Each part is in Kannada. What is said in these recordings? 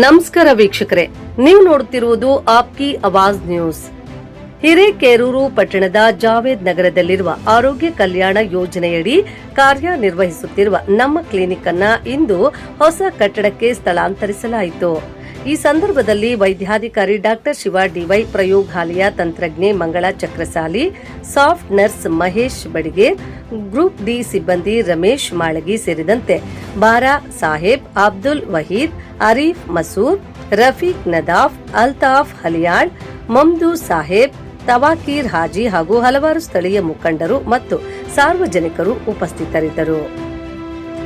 ನಮಸ್ಕಾರ ವೀಕ್ಷಕರೇ, ನೀವು ನೋಡುತ್ತಿರುವುದು ಆಪ್ಕಿ ಆವಾಜ್ ನ್ಯೂಸ್. ಹಿರೇಕೆರೂರು ಪಟ್ಟಣದ ಜಾವೇದ್ ನಗರದಲ್ಲಿರುವ ಆರೋಗ್ಯ ಕಲ್ಯಾಣ ಯೋಜನೆಯಡಿ ಕಾರ್ಯನಿರ್ವಹಿಸುತ್ತಿರುವ ನಮ್ಮ ಕ್ಲಿನಿಕ್ ಅನ್ನ ಇಂದು ಹೊಸ ಕಟ್ಟಡಕ್ಕೆ ಸ್ಥಳಾಂತರಿಸಲಾಯಿತು. ಈ ಸಂದರ್ಭದಲ್ಲಿ ವೈದ್ಯಾಧಿಕಾರಿ ಡಾಕ್ಟರ್ ಶಿವ ಡಿವೈ, ಪ್ರಯೋಗಾಲಯ ತಂತ್ರಜ್ಞೆ ಮಂಗಳಾ ಚಕ್ರಸಾಲಿ, ಸಾಫ್ಟ್ nurse Mahesh Badige, group D ಸಿಬ್ಬಂದಿ ರಮೇಶ್ ಮಾಳಗಿ ಸೇರಿದಂತೆ ಬಾರಾ ಸಾಹೇಬ್, ಅಬ್ದುಲ್ ವಹೀದ್, ಅರೀಫ್ ಮಸೂದ್, ರಫೀಕ್ ನದಾಫ್, ಅಲ್ತಾಫ್ ಹಲಿಯಾಳ್, ಮಮ್ದು ಸಾಹೇಬ್, ತವಾಕೀರ್ ಹಾಜಿ ಹಾಗೂ ಹಲವಾರು ಸ್ಥಳೀಯ ಮುಖಂಡರು ಮತ್ತು ಸಾರ್ವಜನಿಕರು ಉಪಸ್ಥಿತರಿದ್ದರು.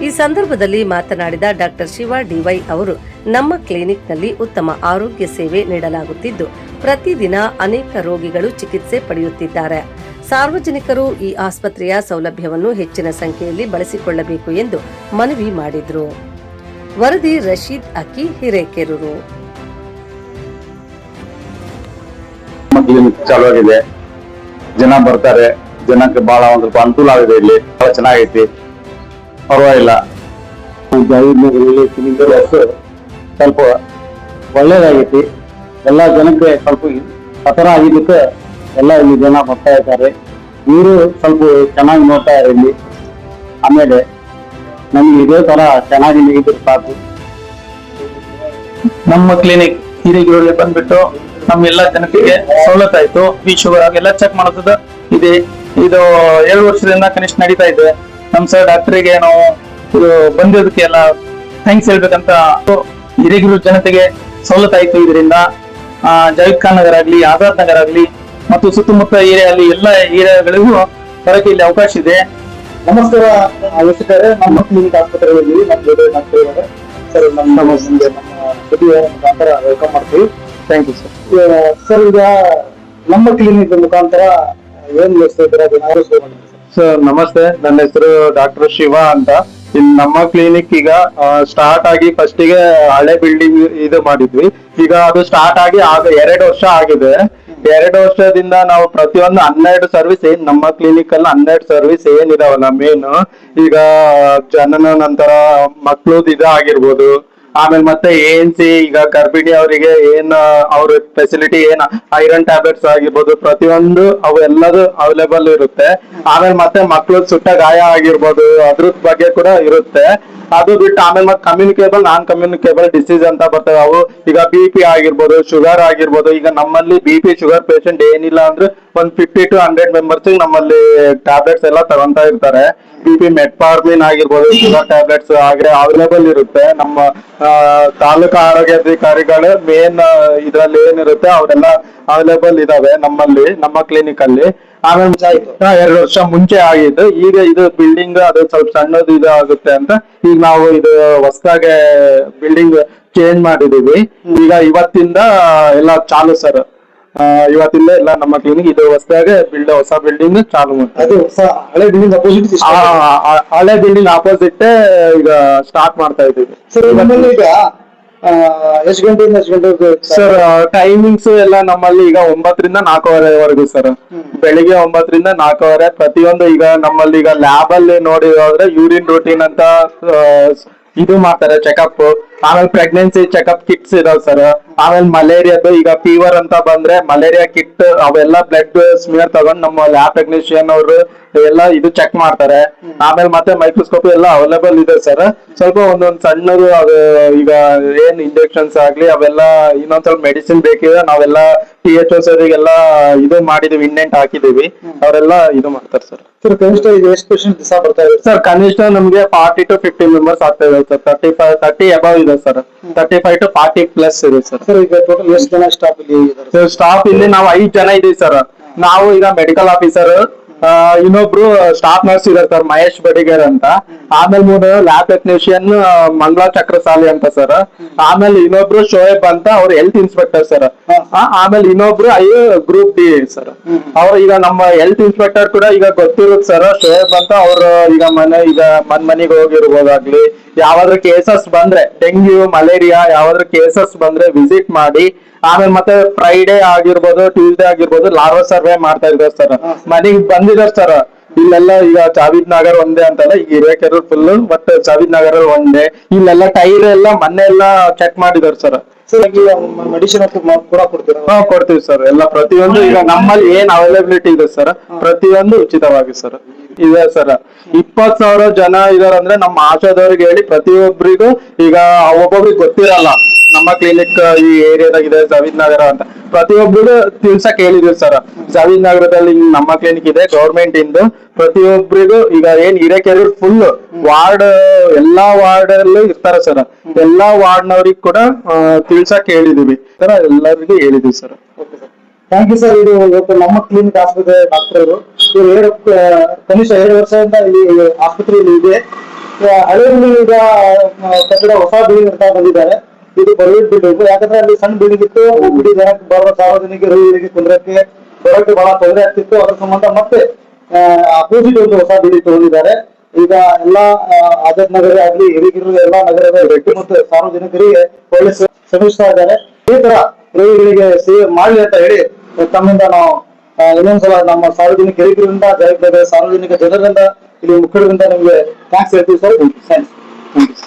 ಈ ಸಂದರ್ಭದಲ್ಲಿ ಮಾತನಾಡಿದ ಡಾಕ್ಟರ್ ಶಿವ ಡಿವೈ ಅವರು, ನಮ್ಮ ಕ್ಲಿನಿಕ್ನಲ್ಲಿ ಉತ್ತಮ ಆರೋಗ್ಯ ಸೇವೆ ನೀಡಲಾಗುತ್ತಿದ್ದು ಪ್ರತಿದಿನ ಅನೇಕ ರೋಗಿಗಳು ಚಿಕಿತ್ಸೆ ಪಡೆಯುತ್ತಿದ್ದಾರೆ. ಸಾರ್ವಜನಿಕರು ಈ ಆಸ್ಪತ್ರೆಯ ಸೌಲಭ್ಯವನ್ನು ಹೆಚ್ಚಿನ ಸಂಖ್ಯೆಯಲ್ಲಿ ಬಳಸಿಕೊಳ್ಳಬೇಕು ಎಂದು ಮನವಿ ಮಾಡಿದರು. ವರದಿ ರಶೀದ್ ಅಕಿ, ಹಿರೇಕೆರೂರು. ಕ್ಲಿನಿಕ್ ಚಾಲು ಆಗಿದೆ, ಜನ ಬರ್ತಾರೆ, ಜನಕ್ಕೆ ಬಹಳ ಒಂದು ಸ್ವಲ್ಪ ಅನುಕೂಲ ಆಗಿದೆ. ಇಲ್ಲಿ ಬಹಳ ಚೆನ್ನಾಗೈತಿ, ಪರವಾಗಿಲ್ಲ. ಸ್ವಲ್ಪ ಒಳ್ಳೇದಾಗೈತಿ. ಎಲ್ಲ ಜನಕ್ಕೆ ಸ್ವಲ್ಪ ಪತರ ಆಗಿದ್ದಕ್ಕೆ ಎಲ್ಲ ಇಲ್ಲಿ ಜನ ಬರ್ತಾ ಇದ್ದಾರೆ. ಇವರು ಸ್ವಲ್ಪ ಚೆನ್ನಾಗಿ ನೋಡ್ತಾ ಇದ್ದಾರೆ ಇಲ್ಲಿ. ಆಮೇಲೆ ನಮ್ಗೆ ಇದೇ ತರ ಚೆನ್ನಾಗಿ ನೀಡಿದ್ರೆ ಸಾಕು. ನಮ್ಮ ಕ್ಲಿನಿಕ್ ಹಿರೇಕೆರೂರಲ್ಲಿ ಬಂದ್ಬಿಟ್ಟು ನಮ್ಗೆಲ್ಲ ಜನತೆಗೆ ಸವಲತ್ತಾಯ್ತು. ಬಿ ಶುಗರ್ ಆಗೆಲ್ಲ ಚೆಕ್ ಮಾಡೋದು ಇದೆ. ಇದು 7 ವರ್ಷದಿಂದ ಕನಿಷ್ಠ ನಡೀತಾ ಇದೆ. ನಮ್ ಸರ್ ಡಾಕ್ಟರ್ಗೆ ನಾವು ಇದು ಬಂದಿರೋದಕ್ಕೆ ಎಲ್ಲ ಥ್ಯಾಂಕ್ಸ್ ಹೇಳ್ಬೇಕಂತ. ಹಿರೇಕೆರೂರು ಜನತೆಗೆ ಸವಲತ್ತಾಯ್ತು ಇದರಿಂದ. ಜಾವೇದ್ ಖಾನ್ ನಗರ ಆಗ್ಲಿ, ಆಜಾದ್ ನಗರ ಆಗ್ಲಿ ಮತ್ತು ಸುತ್ತಮುತ್ತ ಏರಿಯಾ ಅಲ್ಲಿ ಎಲ್ಲ ಏರಿಯಾಗಳಿಗೂ ಬರಕ್ಕೆ ಇಲ್ಲಿ ಅವಕಾಶ ಇದೆ. ನಮಸ್ಕಾರ ವೀಕ್ಷಕರೇ, ನಮ್ಮ ಕ್ಲಿನಿಕ್ ಆಸ್ಪತ್ರೆಯಲ್ಲಿ ನಮ್ಮ ಜೊತೆ ಸರ್ ನಮ್ಮ ಮುಖಾಂತರ ವೆಲ್ಕಮ್ ಮಾಡ್ತೀವಿ. Thank you sir. ಸರ್, ಈಗ ನಮ್ಮ ಕ್ಲಿನಿಕ್ ಮುಖಾಂತರ ಏನ್ ವ್ಯವಸ್ಥೆ ಇದ್ದಾರೆ? ಸರ್ ನಮಸ್ತೆ, ನನ್ನ ಹೆಸರು ಡಾಕ್ಟರ್ ಶಿವ ಅಂತ. ಇಲ್ಲಿ ನಮ್ಮ ಕ್ಲಿನಿಕ್ ಈಗ ಸ್ಟಾರ್ಟ್ ಆಗಿ ಫಸ್ಟ್ ಗೆ ಹಳೆ ಬಿಲ್ಡಿಂಗ್ ಇದು ಮಾಡಿದ್ವಿ. ಈಗ ಅದು ಸ್ಟಾರ್ಟ್ ಆಗಿ 2 ವರ್ಷ ಆಗಿದೆ. 2 ವರ್ಷದಿಂದ ನಾವು ಪ್ರತಿಯೊಂದು 12 ಸರ್ವಿಸ್ ನಮ್ಮ ಕ್ಲಿನಿಕ್ ಅಲ್ಲಿ 12 ಸರ್ವಿಸ್ ಏನಿದಾವಲ್ಲ ಮೇನ್, ಈಗ ಜನನ ನಂತರ ಮಕ್ಳದ್ ಆಗಿರ್ಬೋದು, ಆಮೇಲೆ ಮತ್ತೆ ANC ಈಗ ಗರ್ಭಿಣಿ ಅವರಿಗೆ ಏನ್ ಅವ್ರ ಫೆಸಿಲಿಟಿ ಏನ್ ಐರನ್ ಟ್ಯಾಬ್ಲೆಟ್ಸ್ ಆಗಿರ್ಬೋದು, ಪ್ರತಿಯೊಂದು ಅವು ಎಲ್ಲದು ಅವೈಲೇಬಲ್ ಇರುತ್ತೆ. ಆಮೇಲೆ ಮತ್ತೆ ಮಕ್ಳು ಸುಟ್ಟ ಗಾಯ ಆಗಿರ್ಬೋದು, ಅದ್ರ ಬಗ್ಗೆ ಕೂಡ ಇರುತ್ತೆ. ಅದು ಬಿಟ್ಟು ಆಮೇಲೆ ಮತ್ತೆ ಕಮ್ಯುನಿಕೇಬಲ್, ನಾನ್ ಕಮ್ಯುನಿಕೇಬಲ್ ಡಿಸೀಸ್ ಅಂತ ಬರ್ತವೆ. ಅವು ಈಗ BP ಆಗಿರ್ಬೋದು, ಶುಗರ್ ಆಗಿರ್ಬೋದು. ಈಗ ನಮ್ಮಲ್ಲಿ BP ಶುಗರ್ ಪೇಷಂಟ್ ಏನಿಲ್ಲ ಅಂದ್ರೆ 50 to 100 ಮೆಂಬರ್ಸ್ ನಮ್ಮಲ್ಲಿ ಟ್ಯಾಬ್ಲೆಟ್ಸ್ ಎಲ್ಲ ತಗೊಂತಾ ಇರ್ತಾರೆ. BP ಮೆಟ್ಫಾರ್ಮಿನ್ ಆಗಿರ್ಬೋದು, ಶುಗರ್ ಟ್ಯಾಬ್ಲೆಟ್ಸ್ ಆದ್ರೆ ಅವೈಲೇಬಲ್ ಇರುತ್ತೆ. ನಮ್ಮ ತಾಲೂಕು ಆರೋಗ್ಯಾಧಿಕಾರಿಗಳು ಮೇನ್ ಇದ್ರಲ್ಲಿ ಏನಿರುತ್ತೆ ಅವರೆಲ್ಲ ಅವೈಲೇಬಲ್ ಇದಾವೆ ನಮ್ಮಲ್ಲಿ, ನಮ್ಮ ಕ್ಲಿನಿಕ್ ಅಲ್ಲಿ. ಆಮೇಲೆ 2 ವರ್ಷ ಮುಂಚೆ ಆಗಿದ್ದು. ಈಗ ಇದು ಬಿಲ್ಡಿಂಗ್ ಅದು ಸ್ವಲ್ಪ ಸಣ್ಣದು ಇದು ಆಗುತ್ತೆ ಅಂತ ಈಗ ನಾವು ಇದು ಹೊಸದಾಗೆ ಬಿಲ್ಡಿಂಗ್ ಚೇಂಜ್ ಮಾಡಿದೀವಿ. ಈಗ ಇವತ್ತಿಂದ ಎಲ್ಲ ಚಾಲು ಸರ್. ಇವತ್ತಿಂದ ಎಲ್ಲ ನಮ್ಮ ಕ್ಲಿನಿಕ್ ಇದು ಹೊಸದಾಗೆ ಹೊಸ ಬಿಲ್ಡಿಂಗ್ ಚಾಲು ಮಾಡ್ತಾರೆ. ಅದು ಹಳೆ ಬಿಲ್ಡಿಂಗ್ ಅಪೋಸಿಟ್, ಹಳೆ ಬಿಲ್ಡಿಂಗ್ ಆಪೋಸಿಟ್ ಈಗ ಸ್ಟಾರ್ಟ್ ಮಾಡ್ತಾ ಇದೀವಿ ಸರ್. ನಮ್ಮಲ್ಲಿ ಈಗ ಎಷ್ಟು ಗಂಟೆಯಿಂದ ಎಷ್ಟು ಗಂಟೆ ಸರ್? ಟೈಮಿಂಗ್ಸ್ ಎಲ್ಲ ನಮ್ಮಲ್ಲಿ ಈಗ 9 ರಿಂದ 4:15 ಸರ್. ಬೆಳಿಗ್ಗೆ 9 ರಿಂದ 4:15. ಪ್ರತಿಯೊಂದು ಈಗ ನಮ್ಮಲ್ಲಿ ಈಗ ಲ್ಯಾಬ್ ಅಲ್ಲಿ ನೋಡಿದ್ರೆ ಯೂರಿನ್ ರೂಟೀನ್ ಅಂತ ಇದು ಮಾಡ್ತಾರೆ, ಚೆಕಪ್. ಆಮೇಲೆ ಪ್ರೆಗ್ನೆನ್ಸಿ ಚೆಕಪ್ ಕಿಟ್ಸ್ ಇದಾವ್ ಸರ್. ಆಮೇಲೆ ಮಲೇರಿಯಾದ ಈಗ ಫೀವರ್ ಅಂತ ಬಂದ್ರೆ ಮಲೇರಿಯಾ ಕಿಟ್ ಅವೆಲ್ಲ ಬ್ಲಡ್ ಸ್ಮಿಯರ್ ತಗೊಂಡ್ ನಮ್ಮ ಲ್ಯಾಬ್ ಟೆಕ್ನಿಷಿಯನ್ ಅವರು ಎಲ್ಲ ಇದು ಚೆಕ್ ಮಾಡ್ತಾರೆ. ಆಮೇಲೆ ಮತ್ತೆ ಮೈಕ್ರೋಸ್ಕೋಪಿ ಎಲ್ಲ ಅವೈಲೇಬಲ್ ಇದೆ ಸರ್. ಸ್ವಲ್ಪ ಒಂದೊಂದ್ ಸಣ್ಣದು ಅದು ಈಗ ಏನ್ ಇಂಜೆಕ್ಷನ್ಸ್ ಆಗ್ಲಿ ಅವೆಲ್ಲ ಇನ್ನೊಂದ್ ಸ್ವಲ್ಪ ಮೆಡಿಸಿನ್ ಬೇಕಿದೆ ನಾವೆಲ್ಲ THO ಸರಿಗೆಲ್ಲ ಇದು ಮಾಡಿದೀವಿ, ಇಂಡೆಂಟ್ ಹಾಕಿದೀವಿ. ಅವರೆಲ್ಲ ಇದು ಮಾಡ್ತಾರೆ ಸರ್. ಸರ್ ಕನಿಷ್ಠ ಈಗ ಎಷ್ಟು ಪೇಷಂಟ್ ದಿವಸ ಬರ್ತಾ ಇದೆ ಸರ್? ಕನಿಷ್ಠ ನಮ್ಗೆ 40 to 50 ಮೆಂಬರ್ಸ್ ಆಗ್ತಾ ಇದೆ ಸರ್. 30 ಅಬವ್ ಇದೆ ಸರ್. 35 to 40 ಪ್ಲಸ್ ಇದೆ ಸರ್. ಸರ್ ಈಗ ಟೋಟಲ್ ಎಷ್ಟು ಜನ ಸ್ಟಾಫ್ ಇಲ್ಲಿ ಇದ್ದಾರೆ? ಸರ್ ಸ್ಟಾಫ್ ಇಲ್ಲಿ ನಾವು 5 ಜನ ಇದೀವಿ ಸರ್. ನಾವು ಈಗ ಮೆಡಿಕಲ್ ಆಫೀಸರ್, ಇನ್ನೊಬ್ರು ಸ್ಟಾಫ್ ನರ್ಸ್ ಇದಾರೆ ಸರ್, ಮಹೇಶ್ ಬಡಿಗೇರ್ ಅಂತ. ಆಮೇಲೆ 3 ಲ್ಯಾಬ್ ಟೆಕ್ನಿಷಿಯನ್ ಮಂಗಳಾ ಚಕ್ರಸಾಲಿ ಅಂತ ಸರ್. ಆಮೇಲೆ ಇನ್ನೊಬ್ರು ಶೋಯಬ್ ಅಂತ, ಅವ್ರು ಹೆಲ್ತ್ ಇನ್ಸ್ಪೆಕ್ಟರ್ ಸರ್. ಆಮೇಲೆ ಇನ್ನೊಬ್ರು ಗ್ರೂಪ್ ಡಿ ಸರ್. ಅವ್ರು ಈಗ ನಮ್ಮ ಹೆಲ್ತ್ ಇನ್ಸ್ಪೆಕ್ಟರ್ ಕೂಡ ಈಗ ಗೊತ್ತಿರುತ್ತೆ ಸರ್, ಶೋಯಬ್ ಅಂತ. ಅವ್ರು ಈಗ ಮನೆಗೆ ಹೋಗಿರ್ಬೋದಾಗ್ಲಿ, ಯಾವಾದ್ರೂ ಕೇಸಸ್ ಬಂದ್ರೆ ಡೆಂಗ್ಯೂ, ಮಲೇರಿಯಾ ಯಾವಾದ್ರೂ ಕೇಸಸ್ ಬಂದ್ರೆ ವಿಸಿಟ್ ಮಾಡಿ. ಆಮೇಲೆ ಮತ್ತೆ ಫ್ರೈಡೇ ಆಗಿರ್ಬೋದು, ಟ್ಯೂಸ್ಡೇ ಆಗಿರ್ಬೋದು ಲಾರ್ವಾ ಸರ್ವೆ ಮಾಡ್ತಾ ಇದ್ದಾರೆ ಸರ್. ಮನೆಗೆ ಬಂದಿದ್ದಾರೆ ಸರ್. ಇಲ್ಲೆಲ್ಲ ಈಗ ಜಾವೀದ್ ನಗರ್ ಒಂದೇ ಅಂತಲ್ಲ, ಈಗ ಹಿರೇಕೆರೂರ್ ಫುಲ್ ಬಟ್ ಜಾವೀದ್ ನಗರ್ ಒಂದೇ. ಇಲ್ಲೆಲ್ಲ ಟೈರ್ ಎಲ್ಲ ಮೊನ್ನೆ ಎಲ್ಲ ಚೆಕ್ ಮಾಡಿದಾರೆ ಸರ್. ಮೆಡಿಸಿನ್ ಕೂಡ ಕೊಡ್ತೀರಾ? ಹಾ ಕೊಡ್ತೀವಿ ಸರ್. ಎಲ್ಲ ಪ್ರತಿಯೊಂದು ಈಗ ನಮ್ಮಲ್ಲಿ ಏನ್ ಅವೈಲಬಿಲಿಟಿ ಇದೆ ಸರ್, ಪ್ರತಿಯೊಂದು ಉಚಿತವಾಗಿ ಸರ್ ಇದೆ ಸರ್. 20,000 ಜನ ಇದಾರಂದ್ರೆ ನಮ್ಮ ಆಶಾದವ್ರಿಗೆ ಹೇಳಿ ಪ್ರತಿಯೊಬ್ಬರಿಗೂ ಈಗ ಒಬ್ಬೊಬ್ರಿಗೆ ಗೊತ್ತಿರಲ್ಲ ನಮ್ಮ ಕ್ಲಿನಿಕ್ ಈ ಏರಿಯಾದಾಗ ಇದೆ ಜಾವೀದ್ ನಗರ ಅಂತ. ಪ್ರತಿಯೊಬ್ಬರಿಗೂ ತಿಳ್ಸಕ್ ಹೇಳಿದ್ವಿ ಸರ್. ಜಾವೀದ್ ನಗರದಲ್ಲಿ ನಮ್ಮ ಕ್ಲಿನಿಕ್ ಇದೆ ಗೌರ್ಮೆಂಟ್ ಇಂದು. ಪ್ರತಿಯೊಬ್ಬರಿಗೂ ಈಗ ಏನ್ ಹಿರೇಕೆರೂರ್ ಫುಲ್ ವಾರ್ಡ್ ಎಲ್ಲಾ ವಾರ್ಡ್ ಅಲ್ಲೂ ಇರ್ತಾರೆ ಸರ್. ಎಲ್ಲಾ ವಾರ್ಡ್ನವ್ರಿಗೆ ಕೂಡ ತಿಳ್ಸಕ್ ಹೇಳಿದೀವಿ ಸರ್, ಎಲ್ಲರಿಗೂ ಹೇಳಿದೀವಿ ಸರ್. Thank you sir. ಇದು ಇವತ್ತು ನಮ್ಮ ಕ್ಲಿನಿಕ್ ಆಸ್ಪತ್ರೆ ಡಾಕ್ಟರ್ ಇವರು ಕನಿಷ್ಠ 2 ವರ್ಷದಿಂದ ಈ ಆಸ್ಪತ್ರೆಯಲ್ಲಿ ಇದೆ. ಹಳೆ ಈಗ ಕಟ್ಟಡ ಹೊಸ ಬಿಲ್ಡಿಂಗ್ ಅಂತ ಬಂದಿದ್ದಾರೆ. ಇದು ಪ್ರೈವೇಟ್ ಬಿಲ್ಡಿಂಗ್. ಯಾಕಂದ್ರೆ ಅಲ್ಲಿ ಸಣ್ಣ ಬಿಲ್ಡಿಂಗ್ ಇತ್ತು, ಬಿಡಿ ಜನಕ್ಕೆ ಬರುವ ಸಾರ್ವಜನಿಕರಿಗೆ ಕುಂದ್ರಕ್ಕೆ ಬರೋಕ್ಕೆ ಬಹಳ ತೊಂದರೆ ಆಗ್ತಿತ್ತು. ಅದರ ಸಂಬಂಧ ಮತ್ತೆ ಅಪೋಸಿಟ್ ಒಂದು ಹೊಸ ಬಿಲ್ಡಿಂಗ್ ತಗೊಂಡಿದ್ದಾರೆ. ಈಗ ಎಲ್ಲಾ ಆಜಾದ್ ನಗರ ಆಗ್ಲಿ ಹಿರಿಗಿರು ಎಲ್ಲಾ ನಗರದ ವ್ಯಕ್ತಿ ಮತ್ತು ಸಾರ್ವಜನಿಕರಿಗೆ ಒಳ್ಳೆ ಶ್ರಮಿಸ್ತಾ ಇದ್ದಾರೆ. ಈ ತರ ರೋಗಿಗಳಿಗೆ ಸೇವೆ ಮಾಡಲಿ ಅಂತ ಹೇಳಿ ತಮ್ಮಿಂದ ನಾವು ಇನ್ನೊಂದ್ಸಲ ನಮ್ಮ ಸಾರ್ವಜನಿಕ ಹಿರಿಯರಿಂದ ಜವಾಬ್ದಾರಿ ಸಾರ್ವಜನಿಕ ಜನರಿಂದ ಇಲ್ಲಿ ಮುಖಂಡರಿಂದ ನಿಮ್ಗೆ ಥ್ಯಾಂಕ್ಸ್ ಹೇಳ್ತೀವಿ ಸರ್. ಥ್ಯಾಂಕ್ಸ್.